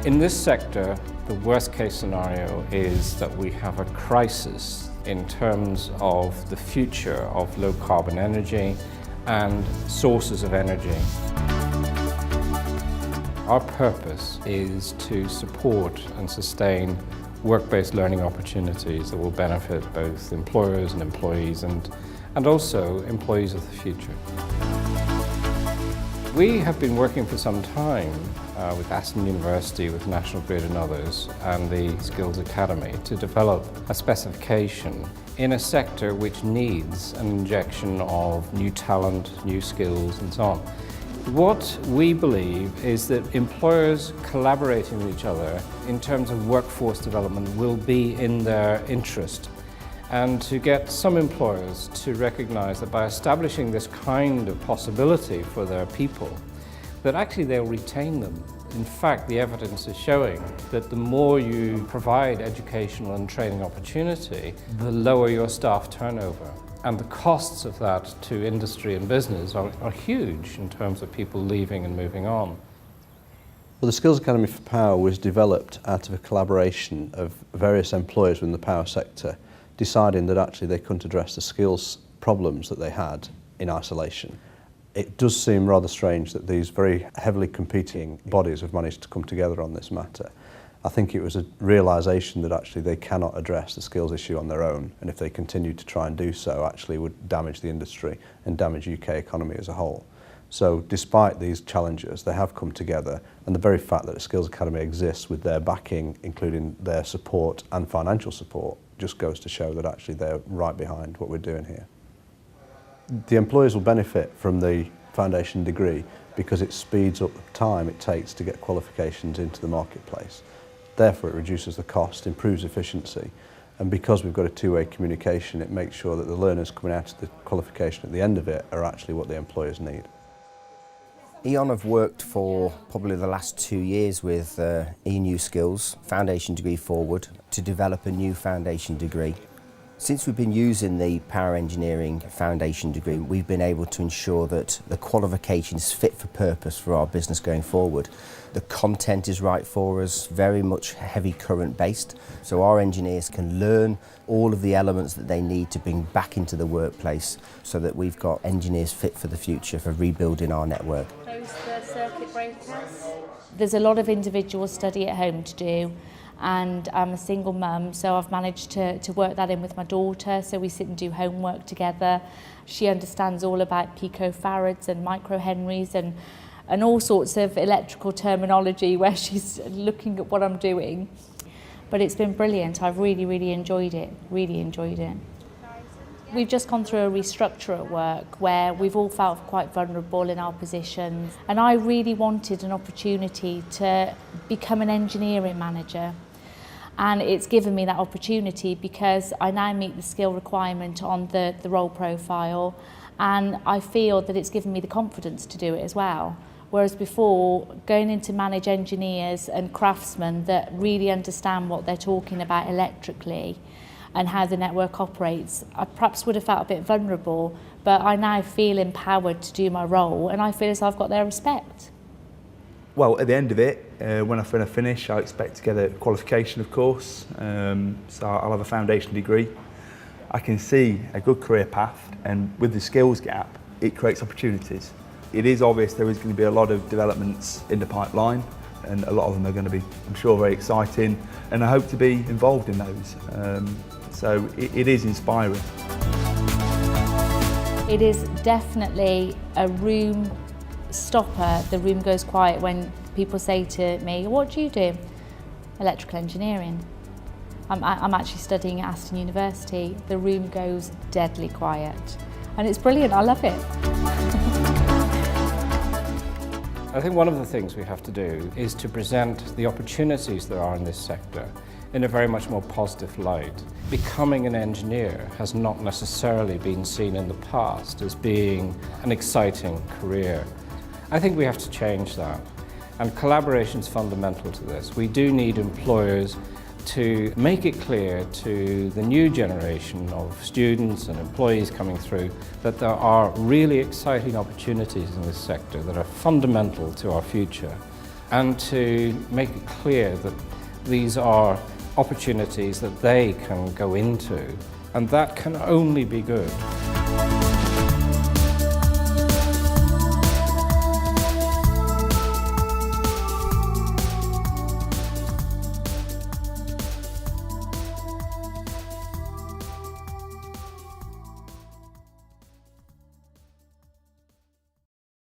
In this sector, the worst case scenario is that we have a crisis in terms of the future of low carbon energy and sources of energy. Our purpose is to support and sustain work-based learning opportunities that will benefit both employers and employees and also employees of the future. We have been working for some time with Aston University, with National Grid and others, and the Skills Academy to develop a specification in a sector which needs an injection of new talent, new skills and so on. What we believe is that employers collaborating with each other in terms of workforce development will be in their interest, and to get some employers to recognise that by establishing this kind of possibility for their people, that actually they'll retain them. In fact, the evidence is showing that the more you provide educational and training opportunity, the lower your staff turnover. And the costs of that to industry and business are huge in terms of people leaving and moving on. Well, the Skills Academy for Power was developed out of a collaboration of various employers within the power sector, deciding that actually they couldn't address the skills problems that they had in isolation. It does seem rather strange that these very heavily competing bodies have managed to come together on this matter. I think it was a realisation that actually they cannot address the skills issue on their own, and if they continue to try and do so, actually would damage the industry and damage the UK economy as a whole. So despite these challenges, they have come together, and the very fact that the Skills Academy exists with their backing, including their support and financial support, just goes to show that actually they're right behind what we're doing here. The employers will benefit from the foundation degree because it speeds up the time it takes to get qualifications into the marketplace. Therefore, it reduces the cost, improves efficiency, and because we've got a two-way communication, it makes sure that the learners coming out of the qualification at the end of it are actually what the employers need. E.ON have worked for probably the last 2 years with E-New Skills, foundation degree forward, to develop a new foundation degree. Since we've been using the Power Engineering Foundation degree, we've been able to ensure that the qualification is fit for purpose for our business going forward. The content is right for us, very much heavy current based, so our engineers can learn all of the elements that they need to bring back into the workplace so that we've got engineers fit for the future for rebuilding our network. Close the circuit breakers. There's a lot of individual study at home to do. And I'm a single mum, so I've managed to work that in with my daughter, so we sit and do homework together. She understands all about picofarads and microhenries and all sorts of electrical terminology where she's looking at what I'm doing. But it's been brilliant. I've really enjoyed it, We've just gone through a restructure at work where we've all felt quite vulnerable in our positions, and I really wanted an opportunity to become an engineering manager. And it's given me that opportunity because I now meet the skill requirement on the role profile, and I feel that it's given me the confidence to do it as well. Whereas before, going in to manage engineers and craftsmen that really understand what they're talking about electrically and how the network operates, I perhaps would have felt a bit vulnerable, but I now feel empowered to do my role, and I feel as I've got their respect. Well, at the end of it, when I finish, I expect to get a qualification, of course, so I'll have a foundation degree. I can see a good career path, and with the skills gap, it creates opportunities. It is obvious there is going to be a lot of developments in the pipeline, and a lot of them are going to be, I'm sure, very exciting, and I hope to be involved in those. So it is inspiring. It is definitely a room stopper. The room goes quiet when people say to me, "What do you do?" Electrical engineering. I'm actually studying at Aston University. The room goes deadly quiet, and it's brilliant. I love it. I think one of the things we have to do is to present the opportunities there are in this sector in a very much more positive light. Becoming an engineer has not necessarily been seen in the past as being an exciting career. I think we have to change that, and collaboration is fundamental to this. We do need employers to make it clear to the new generation of students and employees coming through that there are really exciting opportunities in this sector that are fundamental to our future, and to make it clear that these are opportunities that they can go into, and that can only be good.